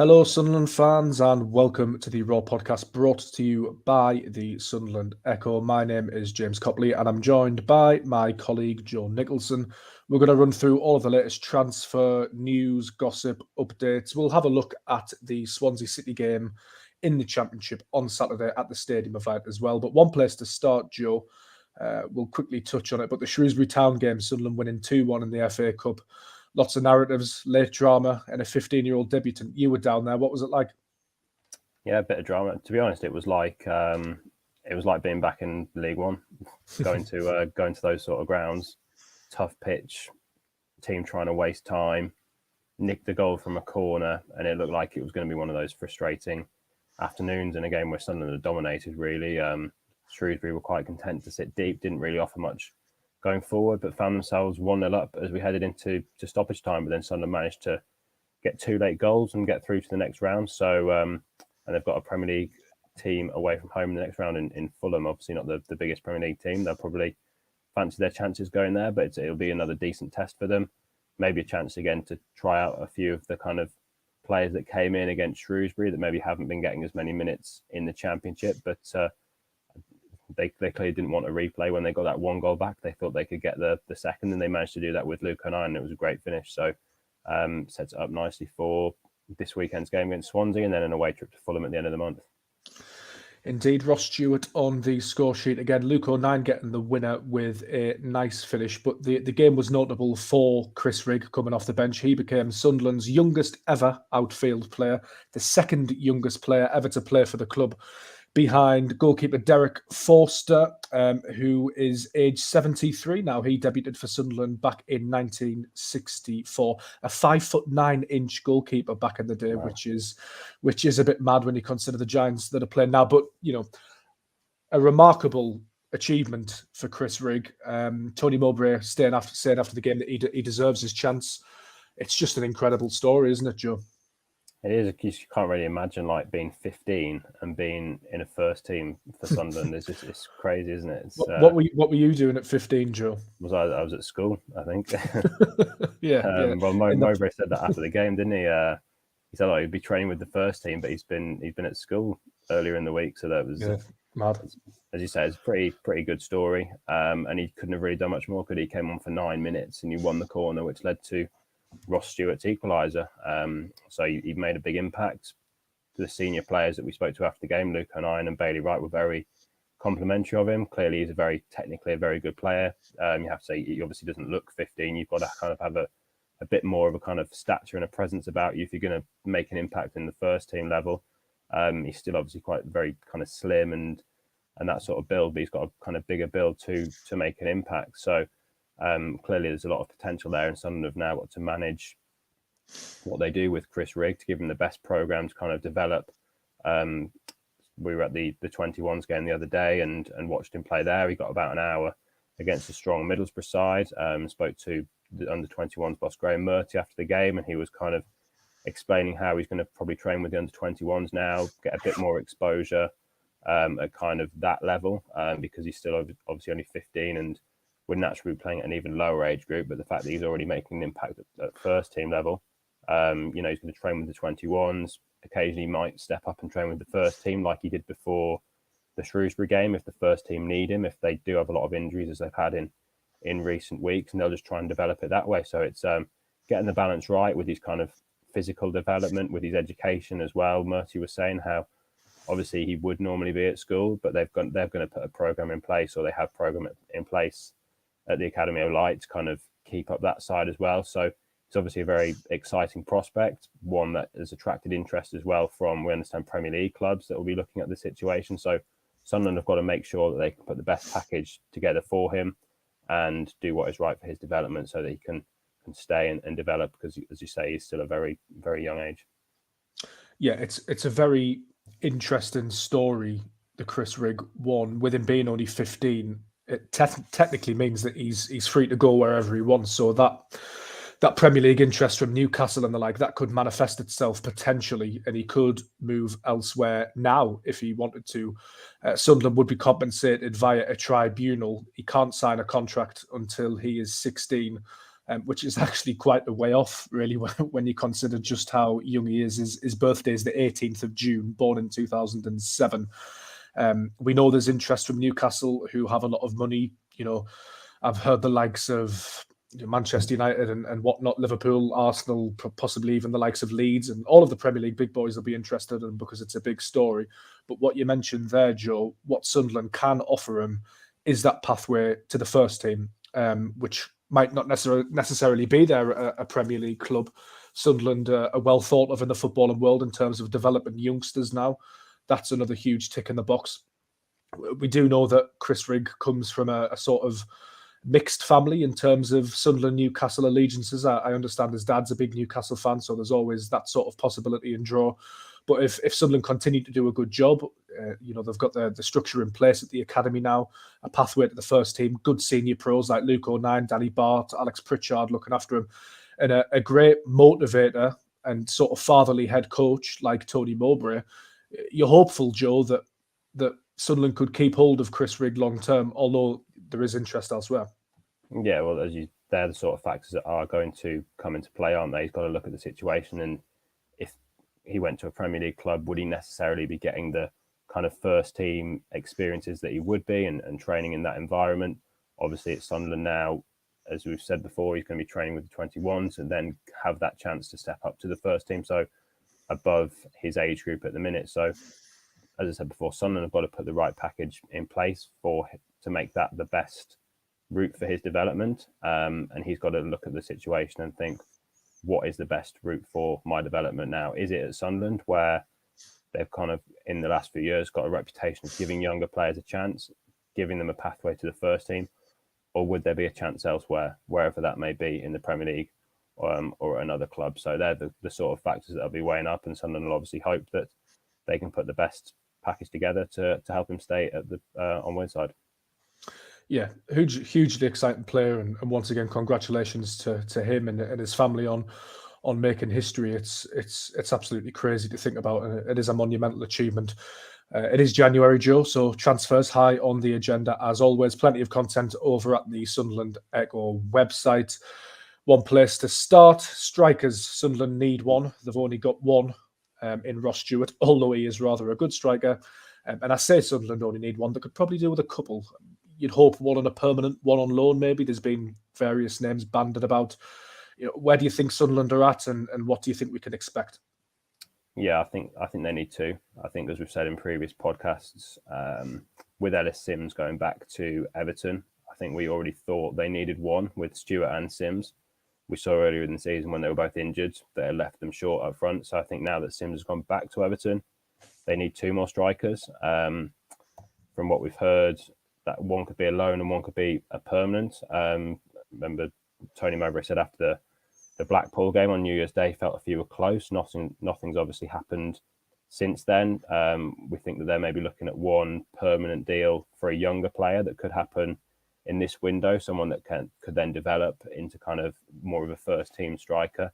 Hello, Sunderland fans, and welcome to the Raw podcast brought to you by the Sunderland Echo. My name is James Copley, and I'm joined by my colleague, Joe Nicholson. We're going to run through all of the latest transfer news, gossip, updates. We'll have a look at the Swansea City game in the Championship on Saturday at the Stadium of Light as well. But one place to start, Joe, we'll quickly touch on it, but the Shrewsbury Town game, Sunderland winning 2-1 in the FA Cup. Lots of narratives, late drama, and a 15-year-old debutant. You were down there. What was it like? Yeah, a bit of drama. To be honest, it was like being back in League One, going to those sort of grounds. Tough pitch, team trying to waste time, nicked the goal from a corner, and it looked like it was going to be one of those frustrating afternoons in a game where Sunderland had dominated. Really, Shrewsbury were quite content to sit deep, didn't really offer much going forward, but found themselves 1-0 up as we headed into stoppage time. But then Sunderland managed to get 2 late goals and get through to the next round. So, and they've got a Premier League team away from home in the next round in Fulham. Obviously, not the biggest Premier League team. They'll probably fancy their chances going there, but it'll be another decent test for them. Maybe a chance again to try out a few of the kind of players that came in against Shrewsbury that maybe haven't been getting as many minutes in the Championship, but they clearly didn't want a replay when they got that 1 goal back. They thought they could get the second, and they managed to do that with Nicholson, and it was a great finish. So sets it up nicely for this weekend's game against Swansea, and then an away trip to Fulham at the end of the month. Indeed, Ross Stewart on the score sheet again. Nicholson getting the winner with a nice finish, but the game was notable for Chris Rigg coming off the bench. He became Sunderland's youngest ever outfield player, the second youngest player ever to play for the club, behind goalkeeper Derek Forster, who is age 73 now. He debuted for Sunderland back in 1964. A 5'9" goalkeeper back in the day, wow. which is a bit mad when you consider the giants that are playing now. But you know, a remarkable achievement for Chris Rigg. Tony Mowbray saying after the game that he deserves his chance. It's just an incredible story, isn't it, Joe? It is. You can't really imagine like being 15 and being in a first team for Sunderland. It's crazy, isn't it? What were you doing at 15, Joe? I was at school, I think. yeah. Well, Mowbray said that after the game, didn't he? He said he'd be training with the first team, but he's been at school earlier in the week, so that was mad. As you say, it's a pretty good story. And he couldn't have really done much more. He came on for 9 minutes and he won the corner, which led to Ross Stewart's equaliser. So he made a big impact. The senior players that we spoke to after the game, Nicholson and Bailey Wright, were very complimentary of him. Clearly, he's technically a very good player. You have to say he obviously doesn't look 15. You've got to kind of have a bit more of a kind of stature and a presence about you if you're going to make an impact in the first team level. He's still obviously quite very kind of slim and that sort of build, but he's got a kind of bigger build to make an impact. So clearly there's a lot of potential there, and Sunderland have now got to manage what they do with Chris Rigg to give him the best programme to kind of develop. We were at the 21s game the other day and watched him play there. He got about an hour against a strong Middlesbrough side. Spoke to the under-21s boss Graham Murty after the game, and he was kind of explaining how he's going to probably train with the under-21s now, get a bit more exposure at kind of that level, because he's still obviously only 15 and would naturally be playing at an even lower age group. But the fact that he's already making an impact at first team level, he's going to train with the 21s. Occasionally might step up and train with the first team like he did before the Shrewsbury game if the first team need him, if they do have a lot of injuries as they've had in recent weeks, and they'll just try and develop it that way. So it's getting the balance right with his kind of physical development, with his education as well. Murty was saying how obviously he would normally be at school, but they're going to put a program in place, or they have program in place at the Academy of Light to kind of keep up that side as well. So it's obviously a very exciting prospect, one that has attracted interest as well from, we understand, Premier League clubs that will be looking at the situation. So Sunderland have got to make sure that they can put the best package together for him and do what is right for his development so that he can stay and develop, because, as you say, he's still a very, very young age. Yeah, it's a very interesting story, the Chris Rigg one. With him being only 15, it technically means that he's free to go wherever he wants. So that Premier League interest from Newcastle and the like, that could manifest itself potentially, and he could move elsewhere now if he wanted to. Sunderland would be compensated via a tribunal. He can't sign a contract until he is 16. which is actually quite a way off, really, when you consider just how young he is. His birthday is the 18th of June, born in 2007. We know there's interest from Newcastle, who have a lot of money. I've heard the likes of Manchester United and whatnot, Liverpool, Arsenal, possibly even the likes of Leeds, and all of the Premier League big boys will be interested in because it's a big story. But what you mentioned there, Joe, what Sunderland can offer him is that pathway to the first team, which might not necessarily be there at a Premier League club. Sunderland are well thought of in the footballing world in terms of developing youngsters now. That's another huge tick in the box. We do know that Chris Rigg comes from a sort of mixed family in terms of Sunderland Newcastle allegiances. I understand his dad's a big Newcastle fan, so there's always that sort of possibility and draw. But if Sunderland continue to do a good job, they've got the structure in place at the academy now, a pathway to the first team, good senior pros like Luke O'Nien, Danny Bart, Alex Pritchard looking after him, and a great motivator and sort of fatherly head coach like Tony Mowbray. You're hopeful, Joe, that Sunderland could keep hold of Chris Rigg long term, although there is interest elsewhere. Yeah, well, they're the sort of factors that are going to come into play, aren't they? He's got to look at the situation, and if he went to a Premier League club, would he necessarily be getting the kind of first team experiences that he would be and training in that environment? Obviously, at Sunderland now, as we've said before, he's going to be training with the 21s and then have that chance to step up to the first team, so above his age group at the minute. So, as I said before, Sunderland have got to put the right package in place to make that the best route for his development. And he's got to look at the situation and think, what is the best route for my development now? Is it at Sunderland, where they've kind of, in the last few years, got a reputation of giving younger players a chance, giving them a pathway to the first team? Or would there be a chance elsewhere, wherever that may be in the Premier League or another club? So they're the sort of factors that I'll be weighing up, and Sunderland will obviously hope that they can put the best package together to help him stay at the on one side. Yeah, hugely exciting player, and once again, congratulations to him and his family on making history. It's absolutely crazy to think about, and it is a monumental achievement. It is January, Joe, so transfers high on the agenda as always. Plenty of content over at the Sunderland Echo website. One place to start: strikers. Sunderland need one. They've only got one in Ross Stewart, although he is rather a good striker. And I say Sunderland only need one. They could probably do with a couple. You'd hope one on a permanent, one on loan maybe. There's been various names banded about. Where do you think Sunderland are at, and what do you think we can expect? Yeah, I think they need two. I think, as we've said in previous podcasts, with Ellis Sims going back to Everton, I think we already thought they needed one with Stewart and Sims. We saw earlier in the season when they were both injured, they left them short up front. So I think now that Sims has gone back to Everton, they need two more strikers. From what we've heard, that one could be a loan and one could be a permanent. Remember, Tony Mowbray said after the Blackpool game on New Year's Day, felt a few were close. Nothing's obviously happened since then. We think that they're maybe looking at one permanent deal for a younger player that could happen in this window, someone that could then develop into kind of more of a first team striker.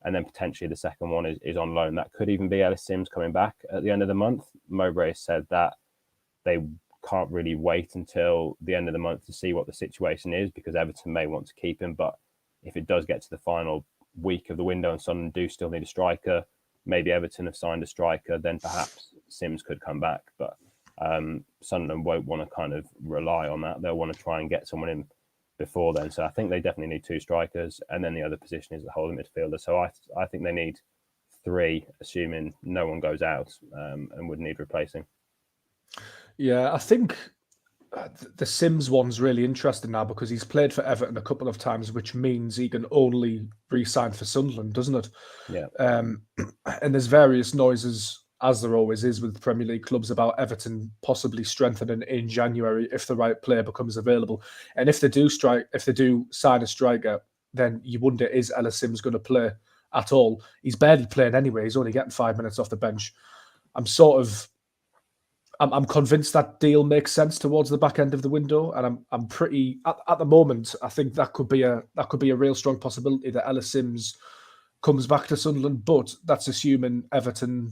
And then potentially the second one is on loan. That could even be Ellis Sims coming back at the end of the month. Mowbray said that they can't really wait until the end of the month to see what the situation is, because Everton may want to keep him. But if it does get to the final week of the window and Sunderland do still need a striker, maybe Everton have signed a striker, then perhaps Sims could come back. But Sunderland won't want to kind of rely on that. They'll want to try and get someone in before then. So I think they definitely need two strikers. And then the other position is the holding midfielder. So I think they need three, assuming no one goes out and would need replacing. Yeah, I think the Sims one's really interesting now because he's played for Everton a couple of times, which means he can only re-sign for Sunderland, doesn't it? Yeah. And there's various noises, as there always is with Premier League clubs, about Everton possibly strengthening in January if the right player becomes available. And if they do sign a striker, then you wonder, is Ellis Sims going to play at all? He's barely playing anyway. He's only getting 5 minutes off the bench. I'm convinced that deal makes sense towards the back end of the window, and I'm pretty at the moment. I think that could be a real strong possibility that Ellis Sims comes back to Sunderland, but that's assuming Everton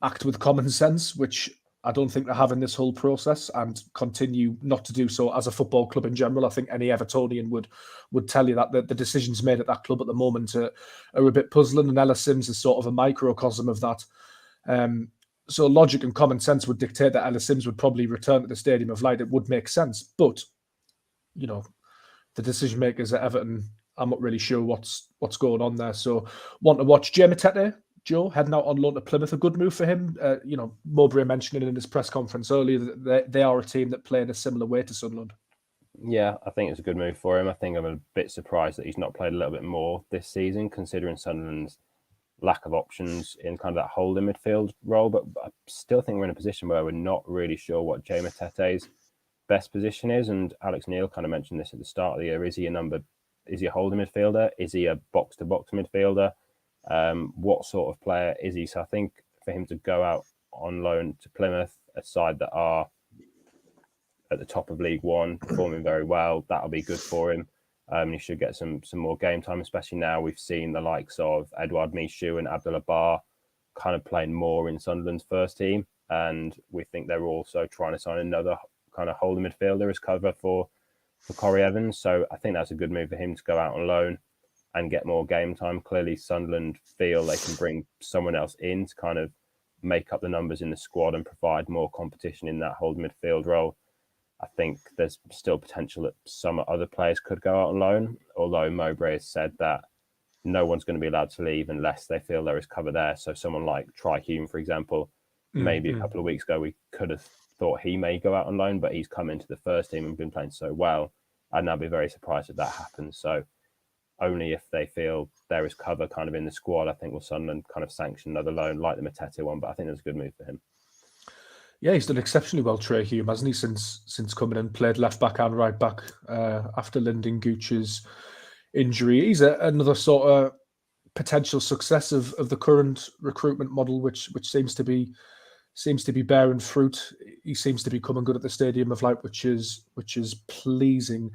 act with common sense, which I don't think they're having this whole process and continue not to do so as a football club in general. I think any Evertonian would tell you that the decisions made at that club at the moment are a bit puzzling, and Ella Sims is sort of a microcosm of that. So logic and common sense would dictate that Ella Sims would probably return to the Stadium of Light. It would make sense. But, the decision makers at Everton, I'm not really sure what's going on there. So want to watch Jay Matete, Joe, heading out on loan to Plymouth, a good move for him. Mowbray mentioned it in his press conference earlier that they are a team that play in a similar way to Sunderland. Yeah, I think it's a good move for him. I think I'm a bit surprised that he's not played a little bit more this season, considering Sunderland's lack of options in kind of that holding midfield role. But I still think we're in a position where we're not really sure what Jay Matete's best position is. And Alex Neil kind of mentioned this at the start of the year. Is he a holding midfielder? Is he a box-to-box midfielder? What sort of player is he? So I think for him to go out on loan to Plymouth, a side that are at the top of League One, performing very well, that'll be good for him. He should get some more game time, especially now we've seen the likes of Edouard Michou and Abdullah Bar kind of playing more in Sunderland's first team. And we think they're also trying to sign another kind of holding midfielder as cover for Corey Evans. So I think that's a good move for him to go out on loan and get more game time. Clearly, Sunderland feel they can bring someone else in to kind of make up the numbers in the squad and provide more competition in that holding midfield role. I think there's still potential that some other players could go out on loan, although Mowbray has said that no one's going to be allowed to leave unless they feel there is cover there. So someone like Try Hume, for example, maybe a couple of weeks ago, we could have thought he may go out on loan, but he's come into the first team and been playing so well. And I'd be very surprised if that happens. So only if they feel there is cover kind of in the squad, I think will Sunderland kind of sanction another loan like the Matete one. But I think that's a good move for him. Yeah, he's done exceptionally well, Trey Hume, hasn't he, since coming in, played left back and right back after Lyndon Gooch's injury. He's another sort of potential success of the current recruitment model, which seems to be bearing fruit. He seems to be coming good at the Stadium of Light, which is pleasing.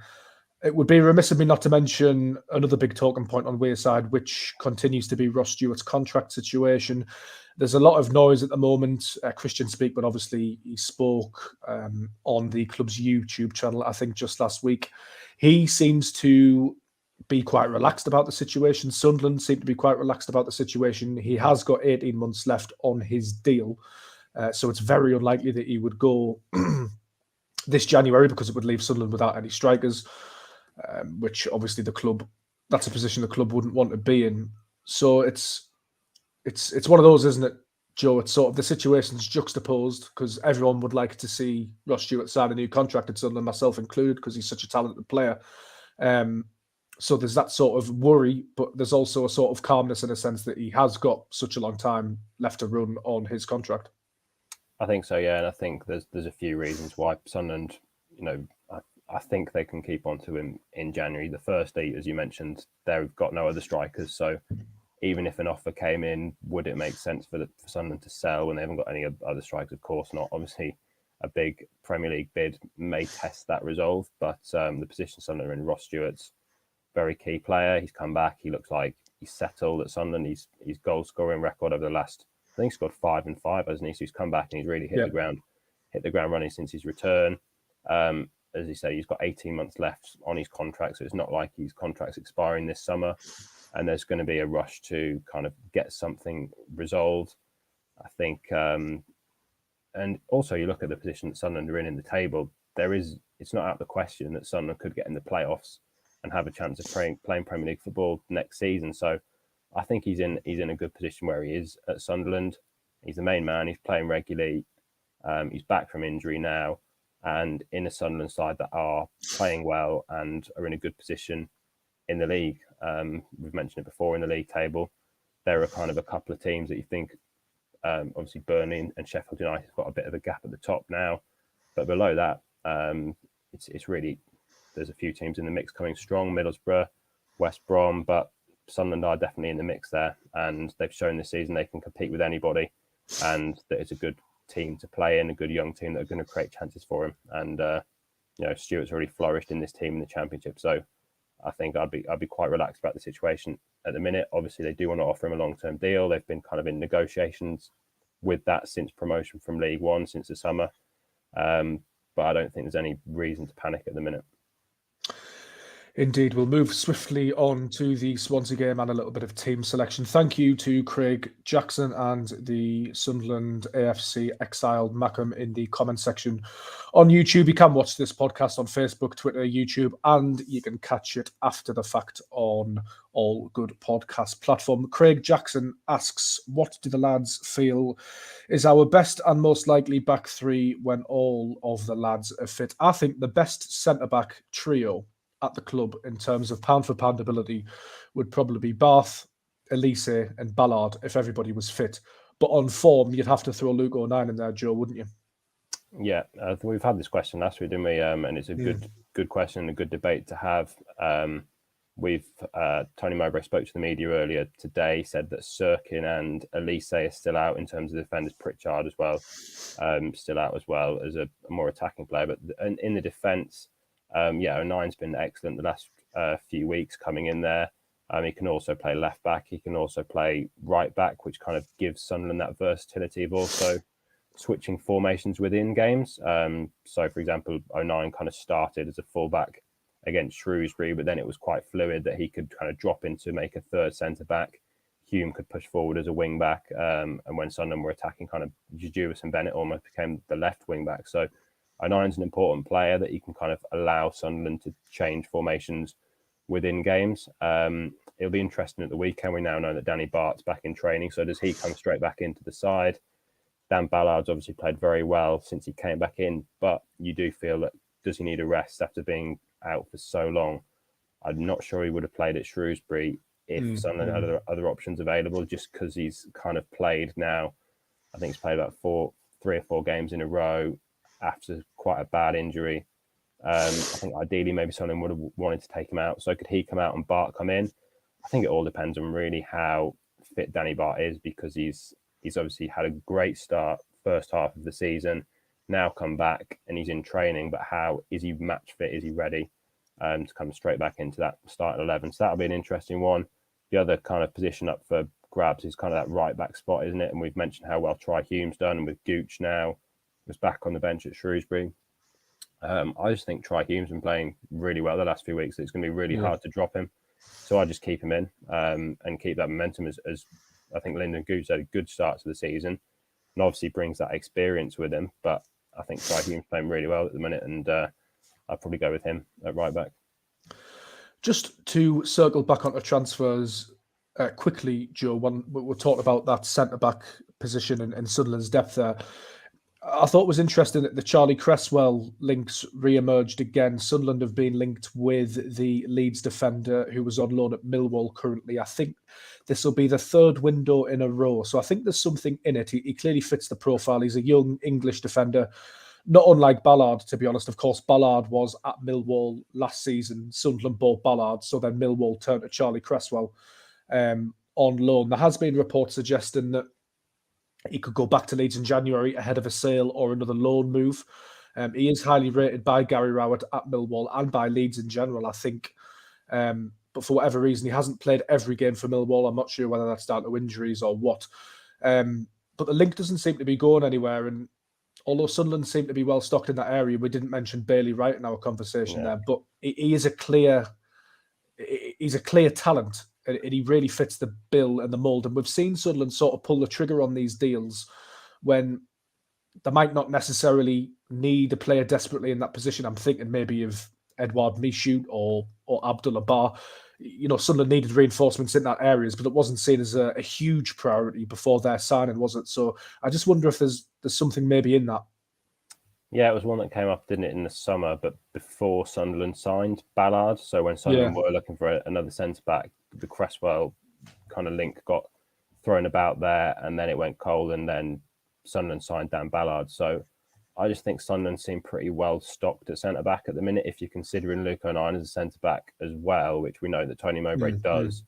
It would be remiss of me not to mention another big talking point on Wayside, which continues to be Ross Stewart's contract situation. There's a lot of noise at the moment. Christian Speakman, obviously, he spoke on the club's YouTube channel, I think, just last week. He seems to be quite relaxed about the situation. Sunderland seem to be quite relaxed about the situation. He has got 18 months left on his deal. So it's very unlikely that he would go this January, because it would leave Sunderland without any strikers, which obviously that's a position the club wouldn't want to be in. So it's one of those, isn't it, Joe? It's sort of the situation's juxtaposed, because everyone would like to see Ross Stewart sign a new contract at Sunderland, myself included, because he's such a talented player. So there's that sort of worry, but there's also a sort of calmness in a sense that he has got such a long time left to run on his contract. I think so, yeah. And I think there's a few reasons why Sunderland, I think they can keep on to him in January. The firstly, as you mentioned, they've got no other strikers. So even if an offer came in, would it make sense for Sunderland to sell when they haven't got any other strikers? Of course not. Obviously, a big Premier League bid may test that resolve, but the position Sunderland are in, Ross Stewart's very key player. He's come back. He looks like he's settled at Sunderland. His goal scoring record over the last, I think he's scored 5 and 5, hasn't he? So he's come back and he's really hit the ground running since his return. As you say, he's got 18 months left on his contract, so it's not like his contract's expiring this summer. And there's going to be a rush to kind of get something resolved, I think. And also, you look at the position that Sunderland are in the table. It's not out of the question that Sunderland could get in the playoffs and have a chance of playing Premier League football next season. So I think he's in a good position where he is at Sunderland. He's the main man. He's playing regularly. He's back from injury now, and in a Sunderland side that are playing well and are in a good position in the league. We've mentioned it before in the league table. There are kind of a couple of teams that you think, obviously Burnley and Sheffield United have got a bit of a gap at the top now, but below that, it's really, there's a few teams in the mix coming strong, Middlesbrough, West Brom, but Sunderland are definitely in the mix there, and they've shown this season they can compete with anybody, and that it's a good team to play in, a good young team that are going to create chances for him. And Stewart's already flourished in this team in the Championship, so I think I'd be quite relaxed about the situation at the minute. Obviously, they do want to offer him a long-term deal. They've been kind of in negotiations with that since promotion from League One, since the summer. But I don't think there's any reason to panic at the minute. Indeed, we'll move swiftly on to the Swansea game and a little bit of team selection. Thank you to Craig Jackson and the Sunderland AFC exiled Mackham in the comment section on YouTube. You can watch this podcast on Facebook, Twitter, YouTube, and you can catch it after the fact on all good podcast platform. Craig Jackson asks, what do the lads feel is our best and most likely back three when all of the lads are fit? I think the best centre-back trio at the club in terms of pound-for-pound ability would probably be Bath, Elise and Ballard if everybody was fit. But on form, you'd have to throw Luke O'Nien in there, Joe, wouldn't you? Yeah, we've had this question last week, didn't we? And it's a good question and a good debate to have. Tony Mowbray spoke to the media earlier today, said that Sirkin and Elise are still out in terms of defenders. Pritchard as well, still out as well as a more attacking player. But in the defence, O'Nien's been excellent the last few weeks coming in there. He can also play left back. He can also play right back, which kind of gives Sunderland that versatility of also switching formations within games. So, for example, O'Nien kind of started as a fullback against Shrewsbury, but then it was quite fluid that he could kind of drop into make a third centre back. Hume could push forward as a wing back, and when Sunderland were attacking, kind of Jejewis and Bennett almost became the left wing back. So O'Nien's an important player that you can kind of allow Sunderland to change formations within games. It'll be interesting at the weekend. We now know that Danny Bart's back in training. So does he come straight back into the side? Dan Ballard's obviously played very well since he came back in, but you do feel that does he need a rest after being out for so long? I'm not sure he would have played at Shrewsbury if Sunderland had other options available, just because he's kind of played now. I think he's played about 3 or 4 games in a row after quite a bad injury. I think ideally maybe Sunderland would have wanted to take him out. So could he come out and Bart come in? I think it all depends on really how fit Danny Bart is, because he's obviously had a great start first half of the season, now come back and he's in training, but how is he match fit? Is he ready to come straight back into that starting 11? So that'll be an interesting one. The other kind of position up for grabs is kind of that right back spot, isn't it? And we've mentioned how well Try Hume's done, and with Gooch now was back on the bench at Shrewsbury. I just think Try Hume's been playing really well the last few weeks. It's going to be really hard to drop him. So I just keep him in and keep that momentum as I think Lyndon Gooch had a good start to the season and obviously brings that experience with him. But I think Try Hume's playing really well at the minute, and I'd probably go with him at right back. Just to circle back onto transfers quickly, Joe, when we're talking about that centre-back position and Sunderland's depth there, I thought it was interesting that the Charlie Cresswell links re-emerged again. Sunderland have been linked with the Leeds defender who was on loan at Millwall currently. I think this will be the 3rd window in a row. So I think there's something in it. He clearly fits the profile. He's a young English defender, not unlike Ballard, to be honest. Of course, Ballard was at Millwall last season. Sunderland bought Ballard, so then Millwall turned to Charlie Cresswell on loan. There has been reports suggesting that he could go back to Leeds in January ahead of a sale or another loan move. He is highly rated by Gary Rowett at Millwall and by Leeds in general, I think. But for whatever reason, he hasn't played every game for Millwall. I'm not sure whether that's down to injuries or what. But the link doesn't seem to be going anywhere. And although Sunderland seem to be well stocked in that area, we didn't mention Bailey Wright in our conversation there. But he is he's a clear talent. And he really fits the bill and the mould. And we've seen Sunderland sort of pull the trigger on these deals when they might not necessarily need a player desperately in that position. I'm thinking maybe of Edouard Michoud or Abdullah Bar. You know, Sunderland needed reinforcements in that areas, but it wasn't seen as a huge priority before their signing, was it? So I just wonder if there's something maybe in that. Yeah, it was one that came up, didn't it, in the summer, but before Sunderland signed Ballard. So when Sunderland were looking for another centre-back, the Cresswell kind of link got thrown about there, and then it went cold, and then Sunderland signed Dan Ballard. So I just think Sunderland seem pretty well stocked at centre-back at the minute. If you're considering Luke O'Nien as a centre-back as well, which we know that Tony Mowbray does,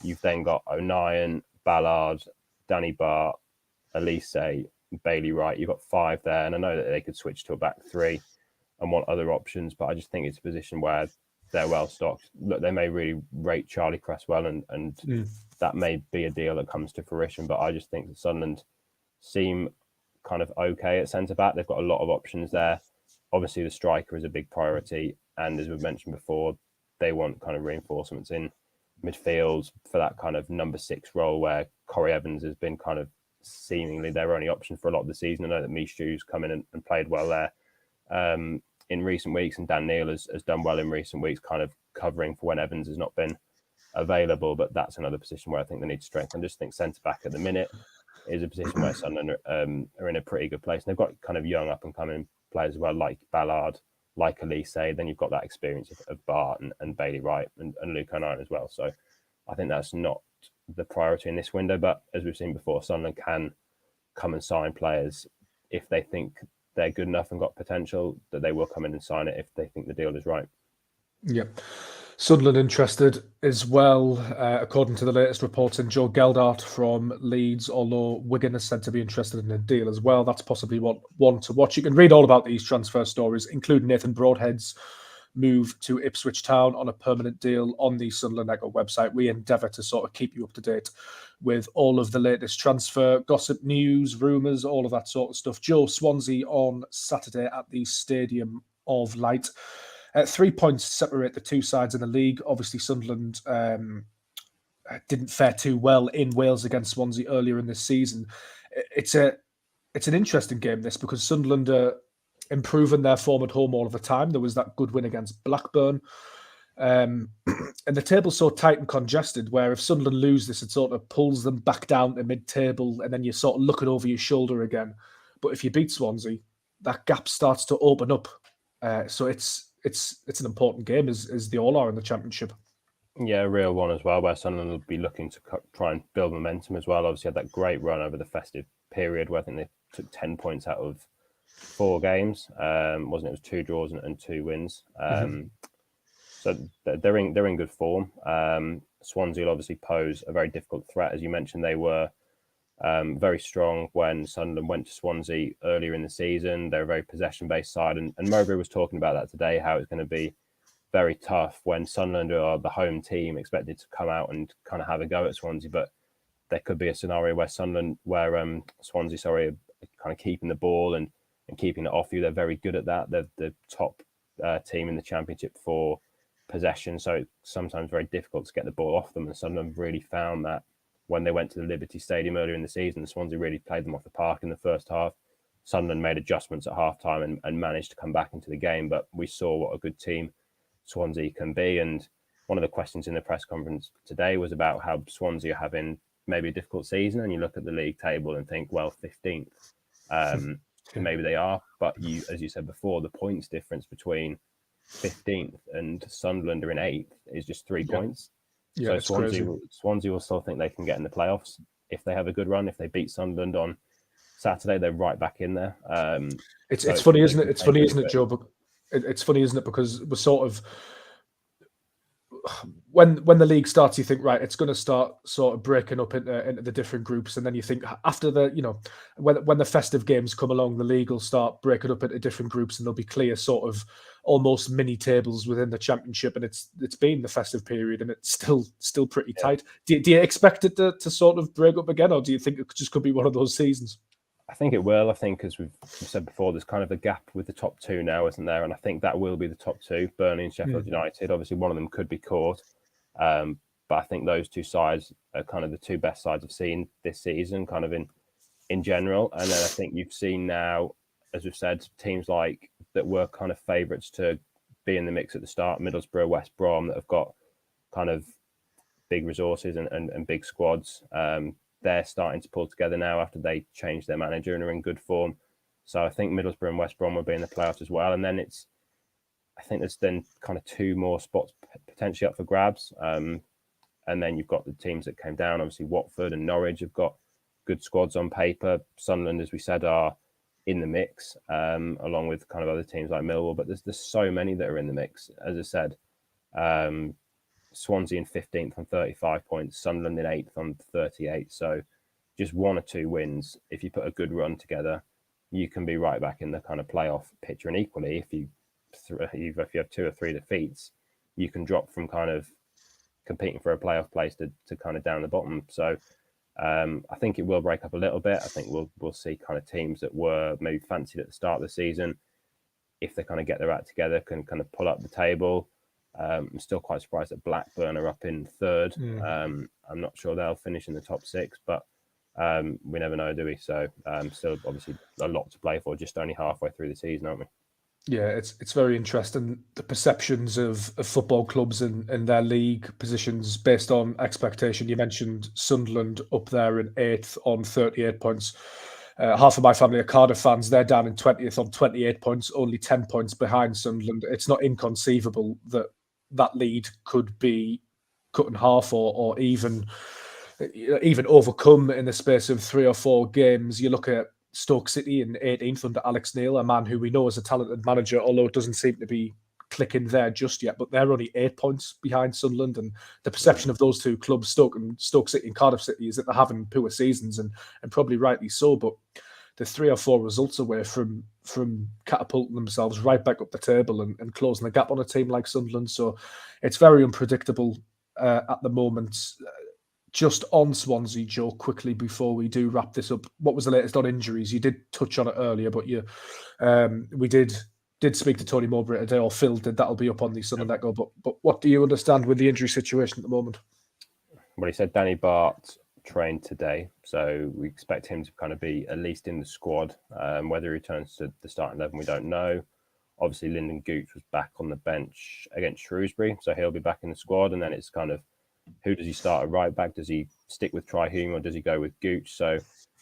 you've then got O'Nien, Ballard, Danny Bart, Elise, Bailey Wright. You've got 5 there, and I know that they could switch to a back 3 and want other options, but I just think it's a position where they're well stocked. Look, they may really rate Charlie Cresswell, and that may be a deal that comes to fruition, but I just think that Sunderland seem kind of okay at centre-back. They've got a lot of options there. Obviously, the striker is a big priority. And as we've mentioned before, they want kind of reinforcements in midfield for that kind of number 6 role where Corey Evans has been kind of seemingly their only option for a lot of the season. I know that Michu's come in and played well there in recent weeks, and Dan Neil has done well in recent weeks, kind of covering for when Evans has not been available. But that's another position where I think they need to strengthen. I just think centre-back at the minute is a position where Sunderland are in a pretty good place. And they've got kind of young up-and-coming players as well, like Ballard, like Elise. Then you've got that experience of Bart and Bailey Wright and Luke O'Neill as well. So I think that's not the priority in this window. But as we've seen before, Sunderland can come and sign players if they think they're good enough and got potential, that they will come in and sign it if they think the deal is right. Yeah. Sunderland interested as well, according to the latest reports in Joe Geldart from Leeds, although Wigan is said to be interested in a deal as well. That's possibly one to watch. You can read all about these transfer stories, including Nathan Broadhead's move to Ipswich Town on a permanent deal on the Sunderland Echo website. We endeavour to sort of keep you up to date with all of the latest transfer gossip, news, rumours, all of that sort of stuff. Joe, Swansea on Saturday at the Stadium of Light. 3 points separate the two sides in the league. Obviously, Sunderland didn't fare too well in Wales against Swansea earlier in this season. It's an interesting game, this, because Sunderland are improving their form at home all of the time. There was that good win against Blackburn. And the table's so tight and congested where if Sunderland lose this, it sort of pulls them back down to mid-table and then you're sort of looking over your shoulder again. But if you beat Swansea, that gap starts to open up. So it's an important game as they all are in the Championship. Yeah, a real one as well, where Sunderland will be looking to try and build momentum as well. Obviously, had that great run over the festive period where I think they took 10 points out of 4 games. Wasn't it? It was 2 draws and 2 wins. So they're in good form. Swansea will obviously pose a very difficult threat. As you mentioned, they were very strong when Sunderland went to Swansea earlier in the season. They're a very possession-based side. And Mowbray was talking about that today, how it's going to be very tough when Sunderland are the home team expected to come out and kind of have a go at Swansea. But there could be a scenario where Swansea, are kind of keeping the ball and keeping it off you. They're very good at that. They're the top team in the Championship for possession. So it's sometimes very difficult to get the ball off them. And Sunderland really found that when they went to the Liberty Stadium earlier in the season. Swansea really played them off the park in the first half. Sunderland made adjustments at half-time and managed to come back into the game. But we saw what a good team Swansea can be. And one of the questions in the press conference today was about how Swansea are having maybe a difficult season. And you look at the league table and think, well, 15th, maybe they are. But as you said before, the points difference between 15th and Sunderland are in 8th is just 3 points. Yeah, so Swansea will still think they can get in the playoffs if they have a good run. If they beat Sunderland on Saturday, they're right back in there. It's funny, isn't it? It's funny, isn't it, Joe? It's funny, isn't it? Because we're sort of when the league starts, you think, right, it's going to start sort of breaking up into the different groups, and then you think after when the festive games come along, the league will start breaking up into different groups, and there'll be clear sort of almost mini tables within the Championship. And it's been the festive period, and it's still pretty tight. Do you expect it to sort of break up again, or do you think it just could be one of those seasons? I think it will. I think, as we've said before, there's kind of a gap with the top 2 now, isn't there? And I think that will be the top 2, Burnley and Sheffield United. Obviously, one of them could be caught. But I think those 2 sides are kind of the 2 best sides I've seen this season, kind of in general. And then I think you've seen now, as we've said, teams like that were kind of favourites to be in the mix at the start, Middlesbrough, West Brom, that have got kind of big resources and big squads. They're starting to pull together now after they changed their manager and are in good form. So I think Middlesbrough and West Brom will be in the playoffs as well. And then I think there's then kind of 2 more spots potentially up for grabs. And then you've got the teams that came down. Obviously, Watford and Norwich have got good squads on paper. Sunderland, as we said, are in the mix, along with kind of other teams like Millwall. But there's so many that are in the mix. As I said, Swansea in 15th on 35 points, Sunderland in 8th on 38. So just 1 or 2 wins. If you put a good run together, you can be right back in the kind of playoff picture. And equally, if you have 2 or 3 defeats, you can drop from kind of competing for a playoff place to kind of down the bottom. So I think it will break up a little bit. I think we'll see kind of teams that were maybe fancied at the start of the season, if they kind of get their act together, can kind of pull up the table. I'm still quite surprised that Blackburn are up in third. I'm not sure they'll finish in the top 6, but we never know, do we? So still obviously a lot to play for, just only halfway through the season, aren't we? Yeah, it's very interesting, the perceptions of football clubs and their league positions based on expectation. You mentioned Sunderland up there in 8th on 38 points. Half of my family are Cardiff fans. They're down in 20th on 28 points, only 10 points behind Sunderland. It's not inconceivable that that lead could be cut in half or even overcome in the space of 3 or 4 games. You look at Stoke City in 18th under Alex Neil, a man who we know is a talented manager, although it doesn't seem to be clicking there just yet. But they're only 8 points behind Sunderland, and the perception of those two clubs, Stoke City and Cardiff City, is that they're having poor seasons, and probably rightly so. But they're 3 or 4 results away from catapulting themselves right back up the table and closing the gap on a team like Sunderland. So it's very unpredictable at the moment. Just on Swansea, Joe, quickly before we do wrap this up, what was the latest on injuries? You did touch on it earlier, but we did speak to Tony Mowbray today, or Phil did. That'll be up on the Sunderland Echo. But what do you understand with the injury situation at the moment? Well, he said Danny Bart trained today, so we expect him to kind of be at least in the squad. Whether he returns to the starting 11, we don't know. Obviously, Lyndon Gooch was back on the bench against Shrewsbury, so he'll be back in the squad. And then it's kind of, who does he start at right back? Does he stick with Tri-Hume or does he go with Gooch? So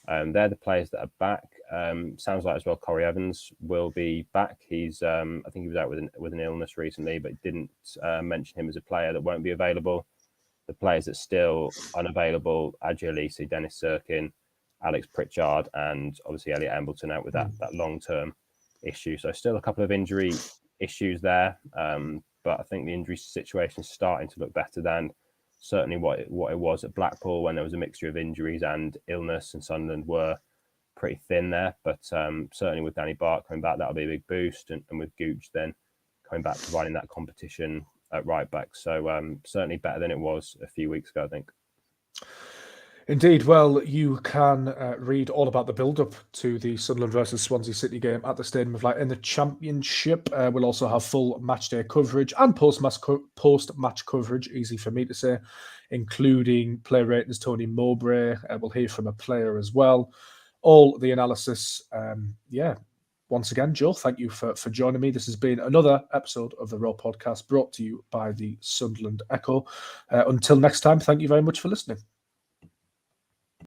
they're the players that are back. Sounds like as well Corey Evans will be back. He's I think he was out with an illness recently, but didn't mention him as a player that won't be available. The players that still unavailable: Adji Alisi, Dennis Sirkin, Alex Pritchard, and obviously Elliot Embleton out with that long-term issue. So still a couple of injury issues there, but I think the injury situation is starting to look better than certainly what it was at Blackpool, when there was a mixture of injuries and illness, and Sunderland were pretty thin there. But certainly with Danny Bart coming back, that'll be a big boost, and with Gooch then coming back, providing that competition at right back. So certainly better than it was a few weeks ago, I think. Indeed. Well, you can read all about the build-up to the Sunderland versus Swansea City game at the Stadium of Light in the Championship. We'll also have full matchday coverage and post-match coverage, easy for me to say, including player ratings, Tony Mowbray. We'll hear from a player as well. All the analysis. Once again, Joe, thank you for joining me. This has been another episode of the Raw Podcast, brought to you by the Sunderland Echo. Until next time, thank you very much for listening.